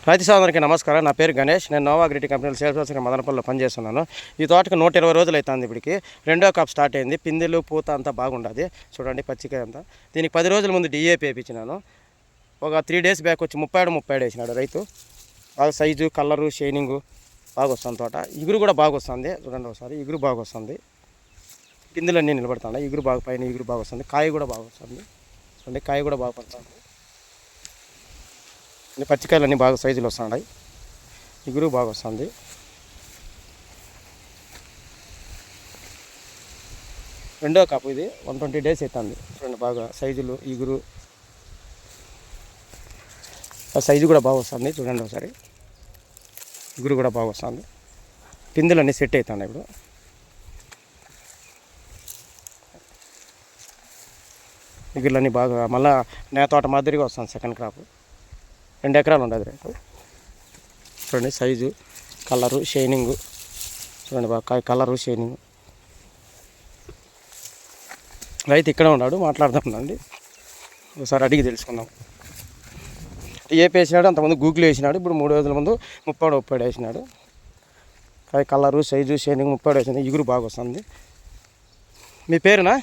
రైతు సోదరులకి నమస్కారం. నా పేరు గణేష్. నేను నోవా అగ్రిటెక్ కంపెనీలో సేల్స్ పర్సన్గా మదనపల్లిలో పనిచేస్తున్నాను. ఈ తోటకి 120 రోజులు అవుతుంది. ఇప్పటికి రెండో కాపు స్టార్ట్ అయింది. పిందెలు పూత అంతా బాగుండదు. చూడండి పచ్చికాయ అంతా. దీనికి 10 రోజుల ముందు డిఏపి వేయించినాను. ఒక 3 డేస్ బ్యాక్ వచ్చి 37 వేసినాడు రైతు. బాగా సైజు, కలరు, షైనింగు బాగా వస్తుంది తోట. ఇగురు కూడా బాగా వస్తుంది. చూడండి ఒకసారి ఇగురు బాగా వస్తుంది. పిందెలు అన్నీ నిలబడుతున్నాయి. ఇగురు బాగా పైన ఇగురు బాగా వస్తుంది. కాయ కూడా బాగా వస్తుంది. చూడండి కాయ కూడా బాగా పడుతుంది. పచ్చికాయలు అన్నీ బాగా సైజులు వస్తున్నాయి. ఇగురు బాగా వస్తుంది. రెండో కాపు ఇది 120 డేస్ అవుతుంది. చూడండి బాగా సైజులు, ఇగురు, సైజు కూడా బాగా వస్తుంది. చూడండి ఒకసారి ఇగురు కూడా బాగా వస్తుంది. పిందెలు అన్నీ సెట్ అవుతున్నాయి. ఇప్పుడు ఇగురులన్నీ బాగా మళ్ళీ నేతోట మాదిరిగా వస్తుంది. సెకండ్ క్రాప్ 2 ఎకరాలు ఉండదు రైతు. చూడండి సైజు, కలరు, షైనింగు. చూడండి బాగా కలరు, షైనింగ్. రైతు ఇక్కడే ఉన్నాడు, మాట్లాడుతున్నాండి. ఒకసారి అడిగి తెలుసుకుందాం. ఏపీ వేసినాడు, అంతకుముందు గూగుల్ వేసినాడు. ఇప్పుడు 3 రోజుల ముందు 37 వేసినాడు. కలరు, సైజు, షైనింగ్ 37 వేసింది. ఇగురు బాగా వస్తుంది. మీ పేరునా?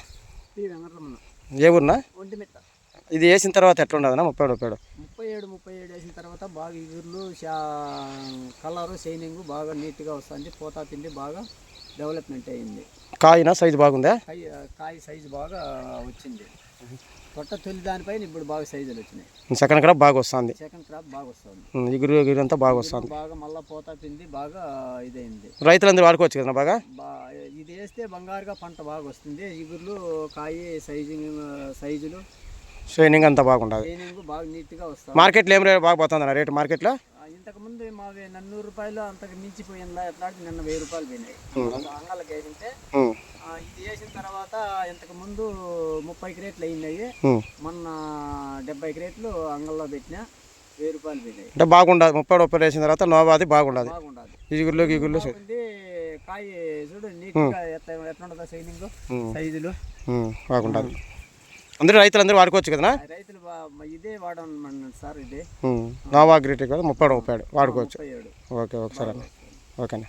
ఏ ఊరునా? ఇది వేసిన తర్వాత ఎట్లా ఉండదన్నా? 37 వేసిన తర్వాత బాగా ఇగుర్లు, కలరు, షైనింగ్ బాగా నీట్గా వస్తుంది. పోతా పిండి బాగా డెవలప్మెంట్ అయ్యింది. కాయన సైజు బాగుందా? కాయ సైజు బాగా వచ్చింది. తొలి దానిపైన ఇప్పుడు బాగా సైజులు వచ్చినాయి. సెకండ్ క్రాప్ బాగా వస్తుంది. సెకండ్ క్రాప్ బాగా వస్తుంది. ఇగురు అంతా బాగా వస్తుంది. బాగా మళ్ళీ పోతా పిండి బాగా ఇదైంది. రైతులందరూ వాడుకోవచ్చు కదా బాగా? ఇది వేస్తే బంగారుగా పంట బాగా వస్తుంది. ఇగుర్లు, కాయ సైజులు, షైనింగ్ అంతా బాగుంటుంది. షైనింగ్ బాగా నీట్గా వస్తుంది. మార్కెట్లో ఏం రేటు బాగా పోతుంది రేటు? మార్కెట్లో ఇంతకుముందు మావి 100 రూపాయలు అంతకు మించిపోయిందా? ఎట్లా నిన్న 1000 రూపాయలు పోయినాయి అంగళ్ళకి వేసింటే. ఇది వేసిన తర్వాత ఇంతకు ముందు 30 క్రేట్లు అయినాయి. మొన్న 70 క్రేట్లు అంగల్లో పెట్టినా 1000 రూపాయలు పోయినాయి. అంటే బాగుండదు. 30 వేసిన తర్వాత నోవాది బాగుండదు. ఇగుర్లు కాయ చూడు నీట్గా ఎట్లా ఉంటుందా? షైనింగ్, సైజులు బాగుంటుంది. అందరూ రైతులందరూ వాడుకోవచ్చు కదా? రైతులు ఇదే వాడమన్నాడు సార్. ఇదే నోవా అగ్రిటెక్ కదా 37 వాడుకోవచ్చు. ఓకే సరే, ఓకేనా.